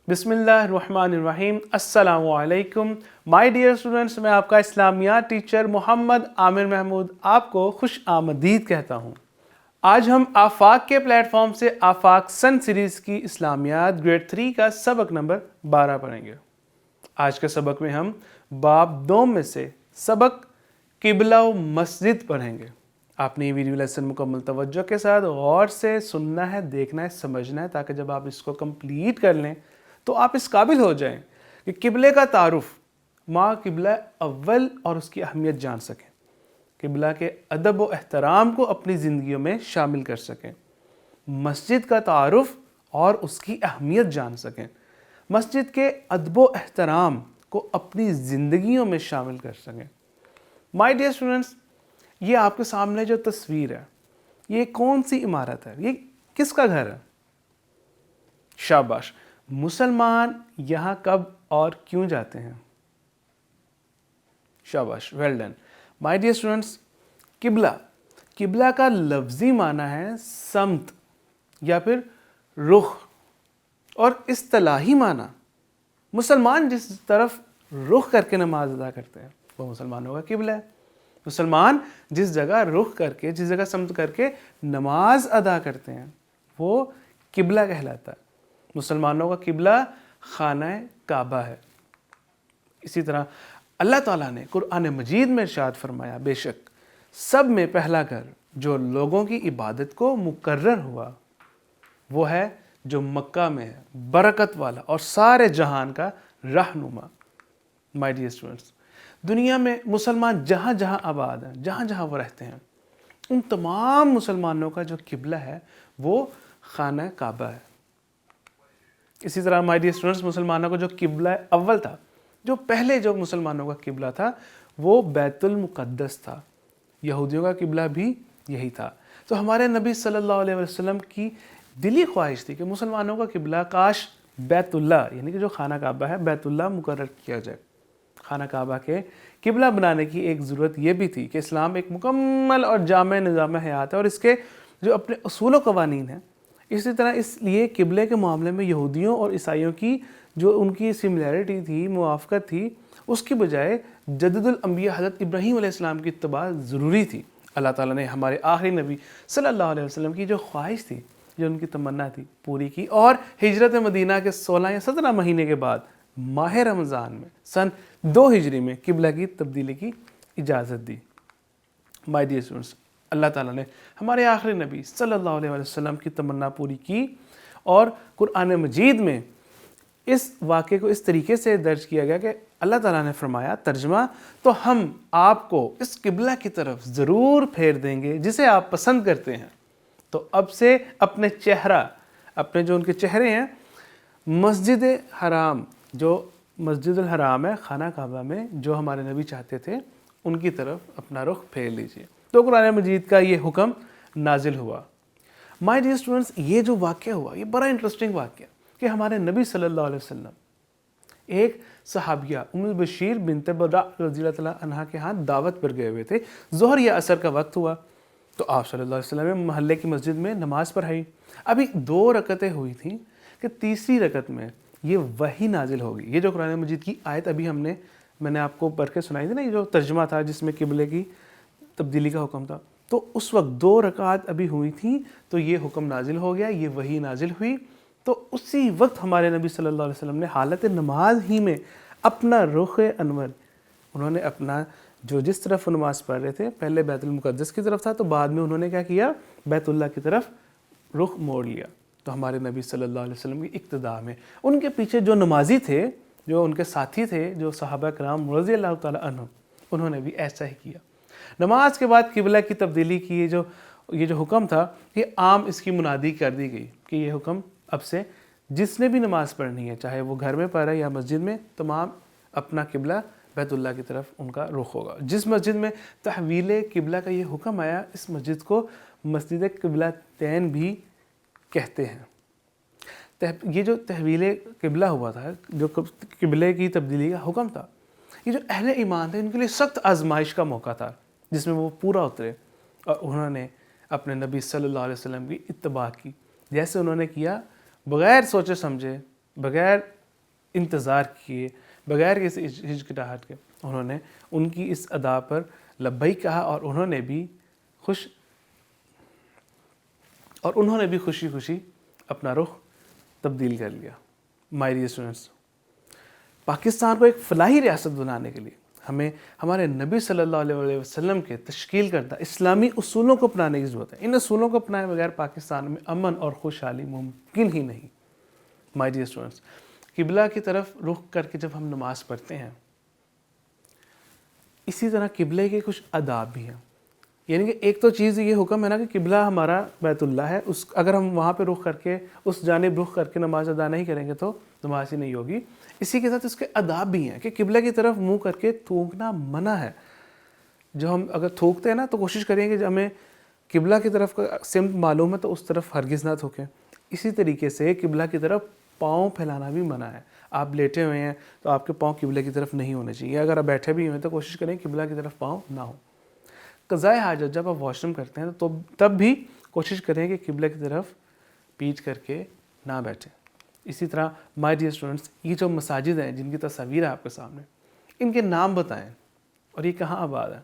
بسم اللہ الرحمن الرحیم۔ السلام علیکم مائی ڈیئر اسٹوڈنٹس، میں آپ کا اسلامیات ٹیچر محمد عامر محمود آپ کو خوش آمدید کہتا ہوں۔ آج ہم آفاق کے پلیٹ فارم سے آفاق سن سیریز کی اسلامیات گریڈ 3 کا سبق نمبر 12 پڑھیں گے۔ آج کے سبق میں ہم باب 2 میں سے سبق قبلہ و مسجد پڑھیں گے۔ آپ نے یہ ویڈیو لیسن مکمل توجہ کے ساتھ غور سے سننا ہے، دیکھنا ہے، سمجھنا ہے، تاکہ جب آپ اس کو کمپلیٹ کر لیں تو آپ اس قابل ہو جائیں کہ قبلے کا تعارف مع قبلہ اول اور اس کی اہمیت جان سکیں، قبلہ کے ادب و احترام کو اپنی زندگیوں میں شامل کر سکیں، مسجد کا تعارف اور اس کی اہمیت جان سکیں، مسجد کے ادب و احترام کو اپنی زندگیوں میں شامل کر سکیں۔ مائی ڈیئر اسٹوڈنٹس، یہ آپ کے سامنے جو تصویر ہے، یہ کون سی عمارت ہے؟ یہ کس کا گھر ہے؟ شاباش! مسلمان یہاں کب اور کیوں جاتے ہیں؟ شاباش، well done. My dear students, قبلہ کا لفظی معنی ہے سمت یا پھر رخ، اور اصطلاحی معنی مسلمان جس طرف رخ کر کے نماز ادا کرتے ہیں وہ مسلمانوں کا قبلہ ہے۔ مسلمان جس جگہ رخ کر کے، جس جگہ سمت کر کے نماز ادا کرتے ہیں وہ قبلہ کہلاتا ہے۔ مسلمانوں کا قبلہ خانہ کعبہ ہے۔ اسی طرح اللہ تعالیٰ نے قرآن مجید میں ارشاد فرمایا، بے شک سب میں پہلا گھر جو لوگوں کی عبادت کو مقرر ہوا وہ ہے جو مکہ میں ہے، برکت والا اور سارے جہان کا رہنما۔ مائی ڈیئر اسٹوڈنٹس، دنیا میں مسلمان جہاں جہاں آباد ہیں، جہاں جہاں وہ رہتے ہیں، ان تمام مسلمانوں کا جو قبلہ ہے وہ خانہ کعبہ ہے۔ اسی طرح مائی ڈیئر اسٹوڈنٹس، مسلمانوں کا جو قبلہ اول تھا، جو پہلے جو مسلمانوں کا قبلہ تھا وہ بیت المقدس تھا۔ یہودیوں کا قبلہ بھی یہی تھا۔ تو ہمارے نبی صلی اللہ علیہ وسلم کی دلی خواہش تھی کہ مسلمانوں کا قبلہ کاش بیت اللہ، یعنی کہ جو خانہ کعبہ ہے، بیت اللہ مقرر کیا جائے۔ خانہ کعبہ کے قبلہ بنانے کی ایک ضرورت یہ بھی تھی کہ اسلام ایک مکمل اور جامع نظام حیات ہے اور اس کے جو اپنے اصول و قوانین ہیں۔ اسی طرح اس لیے قبلے کے معاملے میں یہودیوں اور عیسائیوں کی جو ان کی سملیرٹی تھی، موافقت تھی، اس کی بجائے جدد الانبیاء حضرت ابراہیم علیہ السلام کی اتباع ضروری تھی۔ اللہ تعالیٰ نے ہمارے آخری نبی صلی اللہ علیہ وسلم کی جو خواہش تھی، جو ان کی تمنا تھی، پوری کی، اور ہجرت مدینہ کے 16 یا 17 مہینے کے بعد ماہ رمضان میں سن 2 ہجری میں قبلہ کی تبدیلی کی اجازت دی۔ مائی ڈیئر اسٹوڈنٹس، اللہ تعالیٰ نے ہمارے آخری نبی صلی اللہ علیہ وسلم کی تمنا پوری کی، اور قرآن مجید میں اس واقعے کو اس طریقے سے درج کیا گیا کہ اللہ تعالیٰ نے فرمایا، ترجمہ، تو ہم آپ کو اس قبلہ کی طرف ضرور پھیر دیں گے جسے آپ پسند کرتے ہیں۔ تو اب سے اپنے جو ان کے چہرے ہیں، مسجد حرام، جو مسجد الحرام ہے خانہ کعبہ میں، جو ہمارے نبی چاہتے تھے، ان کی طرف اپنا رخ پھیر لیجئے۔ تو قرآن مجید کا یہ حکم نازل ہوا۔ مائی ڈیئر اسٹوڈنٹس، یہ جو واقعہ ہوا یہ بڑا انٹرسٹنگ واقعہ کہ ہمارے نبی صلی اللہ علیہ وسلم ایک صحابیہ ام البشیر بنت برا رضی اللہ تعالیٰ عنہ کے ہاں دعوت پر گئے ہوئے تھے۔ ظہر یا عصر کا وقت ہوا تو آپ صلی اللہ علیہ وسلم نے محلے کی مسجد میں نماز پڑھائی۔ ابھی 2 رکعتیں ہوئی تھیں کہ تیسری رکعت میں یہ وحی نازل ہوگی۔ یہ جو قرآن مجید کی آیت ابھی میں نے آپ کو پڑھ کے سنائی تھی نا، یہ جو ترجمہ تھا جس میں قبلے کی تبدیلی کا حکم تھا، تو اس وقت 2 رکعات ابھی ہوئی تھیں تو یہ حکم نازل ہو گیا، یہ وحی نازل ہوئی۔ تو اسی وقت ہمارے نبی صلی اللہ علیہ وسلم نے حالت نماز ہی میں اپنا رخ انور، انہوں نے اپنا جو جس طرف نماز پڑھ رہے تھے، پہلے بیت المقدس کی طرف تھا تو بعد میں انہوں نے کیا کیا، بیت اللہ کی طرف رخ موڑ لیا۔ تو ہمارے نبی صلی اللہ علیہ وسلم کی اقتداء میں ان کے پیچھے جو نمازی تھے، جو ان کے ساتھی تھے، جو صحابہ کرام رضی اللہ تعالیٰ عنہ، انہوں نے بھی ایسا ہی کیا۔ نماز کے بعد قبلہ کی تبدیلی کی یہ جو حکم تھا، یہ عام اس کی منادی کر دی گئی کہ یہ حکم اب سے جس نے بھی نماز پڑھنی ہے، چاہے وہ گھر میں پڑھ رہا ہے یا مسجد میں، تمام اپنا قبلہ بیت اللہ کی طرف ان کا رخ ہوگا۔ جس مسجد میں تحویل قبلہ کا یہ حکم آیا، اس مسجد کو مسجد قبلتین بھی کہتے ہیں۔ یہ جو تحویل قبلہ ہوا تھا، جو قبلے کی تبدیلی کا حکم تھا، یہ جو اہل ایمان تھے ان کے لیے سخت آزمائش کا موقع تھا جس میں وہ پورا اترے، اور انہوں نے اپنے نبی صلی اللہ علیہ وسلم کی اتباع کی، جیسے انہوں نے کیا، بغیر سوچے سمجھے، بغیر انتظار کیے بغیر کسی ہچکچاہٹ کے انہوں نے ان کی اس ادا پر لبیک کہا اور انہوں نے بھی خوشی خوشی اپنا رخ تبدیل کر لیا۔ مائی ڈیئر اسٹوڈنٹس، پاکستان کو ایک فلاحی ریاست بنانے کے لیے ہمیں ہمارے نبی صلی اللہ علیہ وسلم کے تشکیل کردہ اسلامی اصولوں کو اپنانے کی ضرورت ہے۔ ان اصولوں کو اپنائے بغیر پاکستان میں امن اور خوشحالی ممکن ہی نہیں۔ مائی ڈیئر اسٹوڈنٹس، قبلہ کی طرف رخ کر کے جب ہم نماز پڑھتے ہیں، اسی طرح قبلے کے کچھ آداب بھی ہیں۔ یعنی کہ ایک تو چیز یہ حکم ہے نا کہ قبلہ ہمارا بیت اللہ ہے، اگر ہم وہاں پہ رخ کر کے اس جانب رخ کر کے نماز ادا نہیں کریں گے تو نماز ہی نہیں ہوگی۔ اسی کے ساتھ اس کے آداب بھی ہیں کہ قبلہ کی طرف منہ کر کے تھوکنا منع ہے۔ جو ہم اگر تھوکتے ہیں نا تو کوشش کریں کہ ہمیں قبلہ کی طرف کا سمت معلوم ہے تو اس طرف ہرگز نہ تھوکیں۔ اسی طریقے سے قبلہ کی طرف پاؤں پھیلانا بھی منع ہے۔ آپ لیٹے ہوئے ہیں تو آپ کے پاؤں قبلہ کی طرف نہیں ہونے چاہیے۔ اگر آپ بیٹھے بھی ہوئے تو کوشش کریں قبلہ کی طرف پاؤں نہ ہوں۔ قضائے حاجت جب آپ واش روم کرتے ہیں تو تب بھی کوشش کریں کہ قبلہ کی طرف پیٹھ کر کے نہ بیٹھیں۔ اسی طرح مائی ڈیئر اسٹوڈنٹس، یہ جو مساجد ہیں جن کی تصاویر ہے آپ کے سامنے، ان کے نام بتائیں اور یہ کہاں آباد ہے۔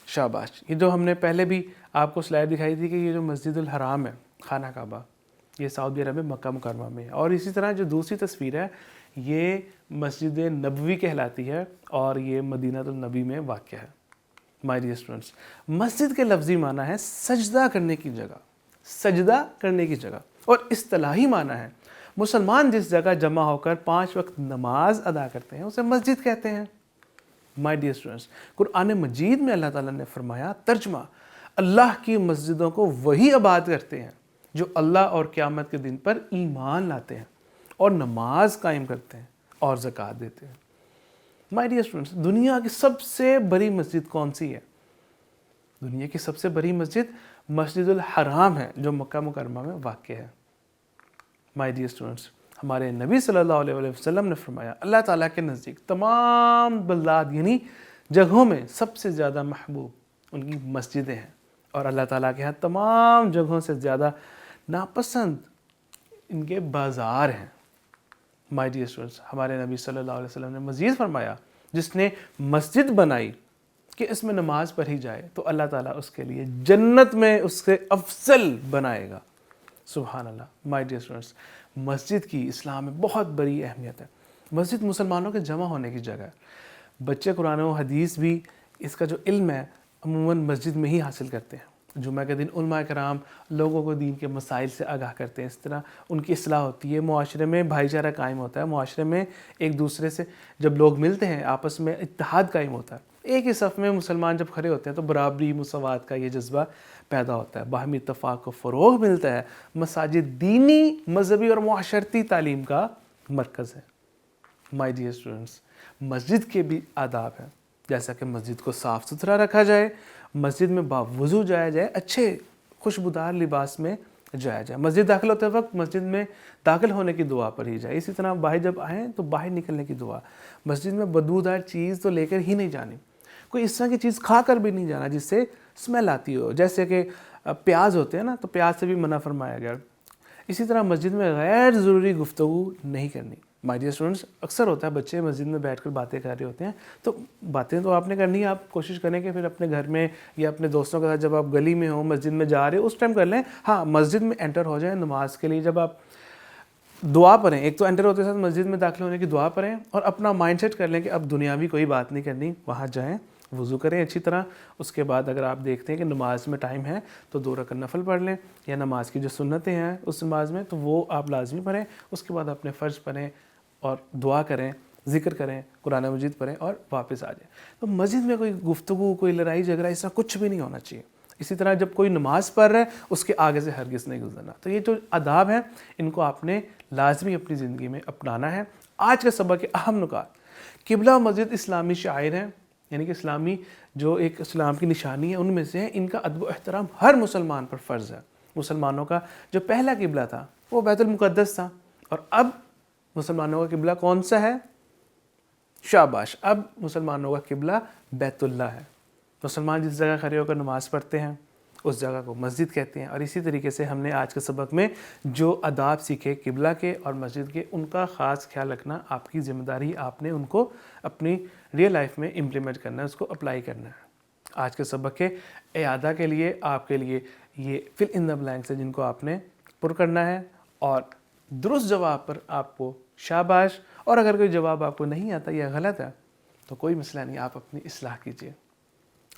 شاباش۔ یہ جو ہم نے پہلے بھی آپ کو سلائڈ دکھائی تھی کہ یہ جو مسجد الحرام ہے، خانہ کعبہ، یہ سعودی عرب میں مکہ مکرمہ میں ہے۔ اور اسی طرح جو دوسری تصویر ہے یہ مسجد نبوی کہلاتی ہے اور یہ مدینہ النبی میں واقع ہے۔ مائی ڈیئر اسٹوڈنٹس، مسجد کے لفظی معنی ہے سجدہ کرنے کی جگہ، سجدہ کرنے کی جگہ، اور اصطلاحی معنی ہے مسلمان جس جگہ جمع ہو کر 5 وقت نماز ادا کرتے ہیں اسے مسجد کہتے ہیں۔ مائی ڈیئر اسٹوڈنٹس، قرآن مجید میں اللہ تعالیٰ نے فرمایا، ترجمہ، اللہ کی مسجدوں کو وہی آباد کرتے ہیں جو اللہ اور قیامت کے دن پر ایمان لاتے ہیں اور نماز قائم کرتے ہیں اور زکوٰۃ دیتے ہیں۔ مائی ڈیئر اسٹوڈنٹس، دنیا کی سب سے بڑی مسجد کون سی ہے؟ دنیا کی سب سے بڑی مسجد مسجد الحرام ہے جو مکہ مکرمہ میں واقع ہے۔ مائی ڈیئر اسٹوڈنٹس، ہمارے نبی صلی اللہ علیہ وسلم نے فرمایا، اللہ تعالیٰ کے نزدیک تمام بلاد یعنی جگہوں میں سب سے زیادہ محبوب ان کی مسجدیں ہیں، اور اللہ تعالیٰ کے ہاں تمام جگہوں سے زیادہ ناپسند ان کے بازار ہیں۔ مائی ڈیئر اسٹوڈنٹس، ہمارے نبی صلی اللہ علیہ وسلم نے مزید فرمایا، جس نے مسجد بنائی کہ اس میں نماز پڑھی جائے تو اللہ تعالیٰ اس کے لیے جنت میں اس سے افضل بنائے گا۔ سبحان اللہ۔ مائی ڈیئر اسٹوڈنٹس، مسجد کی اسلام میں بہت بڑی اہمیت ہے۔ مسجد مسلمانوں کے جمع ہونے کی جگہ ہے۔ بچے قرآن و حدیث بھی اس کا جو علم ہے عموماً مسجد میں ہی حاصل کرتے ہیں۔ جمعہ کے دن علماء کرام لوگوں کو دین کے مسائل سے آگاہ کرتے ہیں، اس طرح ان کی اصلاح ہوتی ہے، معاشرے میں بھائی چارہ قائم ہوتا ہے، معاشرے میں ایک دوسرے سے جب لوگ ملتے ہیں آپس میں اتحاد قائم ہوتا ہے۔ ایک ہی صف میں مسلمان جب کھڑے ہوتے ہیں تو برابری مساوات کا یہ جذبہ پیدا ہوتا ہے، باہمی اتفاق کو فروغ ملتا ہے۔ مساجد دینی، مذہبی اور معاشرتی تعلیم کا مرکز ہے۔ مائی ڈیئر اسٹوڈنٹس، مسجد کے بھی آداب ہیں، جیسا کہ مسجد کو صاف ستھرا رکھا جائے، مسجد میں باوضو جایا جائے، اچھے خوشبودار لباس میں جایا جائے، مسجد داخل ہوتے وقت مسجد میں داخل ہونے کی دعا پڑھی جائے، اسی طرح باہر جب آئیں تو باہر نکلنے کی دعا، مسجد میں بدبودار چیز تو لے کر ہی نہیں جانی، کوئی اس طرح کی چیز کھا کر بھی نہیں جانا جس سے اسمیل آتی ہو، جیسے کہ پیاز ہوتے ہیں نا تو پیاز سے بھی منع فرمایا گیا۔ اسی طرح مسجد میں غیر ضروری گفتگو نہیں کرنی۔ مائی ڈیئر اسٹوڈنٹس، اکثر ہوتا ہے بچے مسجد میں بیٹھ کر باتیں کر رہے ہوتے ہیں، تو باتیں تو آپ نے کرنی ہے، آپ کوشش کریں کہ پھر اپنے گھر میں یا اپنے دوستوں کے ساتھ جب آپ گلی میں ہوں، مسجد میں جا رہے ہو، اس ٹائم کر لیں۔ ہاں، مسجد میں انٹر ہو جائیں نماز کے لیے، جب آپ دعا پڑھیں، ایک تو انٹر ہوتے ساتھ مسجد میں داخل ہونے کی دعا پڑھیں اور اپنا مائنڈ سیٹ کر لیں کہ اب دنیاوی کوئی بات نہیں کرنی، وہاں جائیں، وضو کریں اچھی طرح، اس کے بعد اگر آپ دیکھتے ہیں کہ نماز میں ٹائم ہے تو 2 رکعت نفل پڑھ لیں، یا نماز کی جو سنتیں ہیں اس نماز میں تو وہ آپ لازمی پڑھیں، اس کے بعد اپنے فرض پڑھیں اور دعا کریں، ذکر کریں، قرآن مجید پڑھیں اور واپس آ جائیں۔ تو مسجد میں کوئی گفتگو، کوئی لڑائی جھگڑا، اس طرح کچھ بھی نہیں ہونا چاہیے۔ اسی طرح جب کوئی نماز پڑھ رہا ہے اس کے آگے سے ہرگز نہیں گزرنا۔ تو یہ جو آداب ہیں ان کو آپ نے لازمی اپنی زندگی میں اپنانا ہے۔ آج کے سبق کے اہم نکات، قبلہ و مسجد اسلامی شعائر ہیں، یعنی کہ اسلامی جو ایک اسلام کی نشانی ہے ان میں سے ہیں، ان کا ادب و احترام ہر مسلمان پر فرض ہے۔ مسلمانوں کا جو پہلا قبلہ تھا وہ بیت المقدس تھا، اور اب مسلمانوں کا قبلہ کون سا ہے؟ شاباش، اب مسلمانوں کا قبلہ بیت اللہ ہے۔ مسلمان جس جگہ کھڑے ہو کر نماز پڑھتے ہیں اس جگہ کو مسجد کہتے ہیں. اور اسی طریقے سے ہم نے آج کے سبق میں جو آداب سیکھے قبلہ کے اور مسجد کے، ان کا خاص خیال رکھنا آپ کی ذمہ داری، آپ نے ان کو اپنی ریئل لائف میں امپلیمنٹ کرنا ہے، اس کو اپلائی کرنا ہے. آج کے سبق کے اعادہ کے لیے آپ کے لیے یہ فل ان دا بلینکس ہے جن کو آپ نے پر کرنا ہے، اور درست جواب پر آپ کو شاباش. اور اگر کوئی جواب آپ کو نہیں آتا یا غلط ہے تو کوئی مسئلہ نہیں، آپ اپنی اصلاح کیجیے.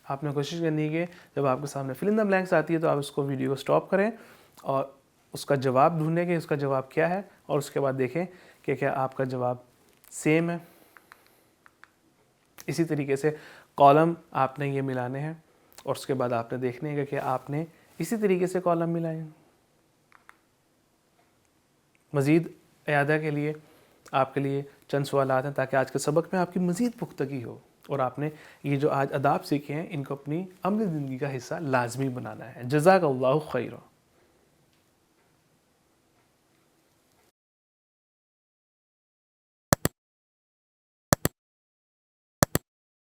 آپ نے کوشش کرنی ہے کہ جب آپ کے سامنے فل ان دا بلینکس آتی ہے تو آپ اس کو ویڈیو کو سٹاپ کریں اور اس کا جواب ڈھونڈیں کہ اس کا جواب کیا ہے، اور اس کے بعد دیکھیں کہ کیا آپ کا جواب سیم ہے. اسی طریقے سے کالم آپ نے یہ ملانے ہیں، اور اس کے بعد آپ نے دیکھنے ہیں کہ آپ نے اسی طریقے سے کالم ملائے ہیں. مزید اعادہ کے لیے آپ کے لیے چند سوالات ہیں تاکہ آج کے سبق میں آپ کی مزید پختگی ہو، اور آپ نے یہ جو آج آداب سیکھے ہیں ان کو اپنی عملی زندگی کا حصہ لازمی بنانا ہے. جزاک اللہ خیر.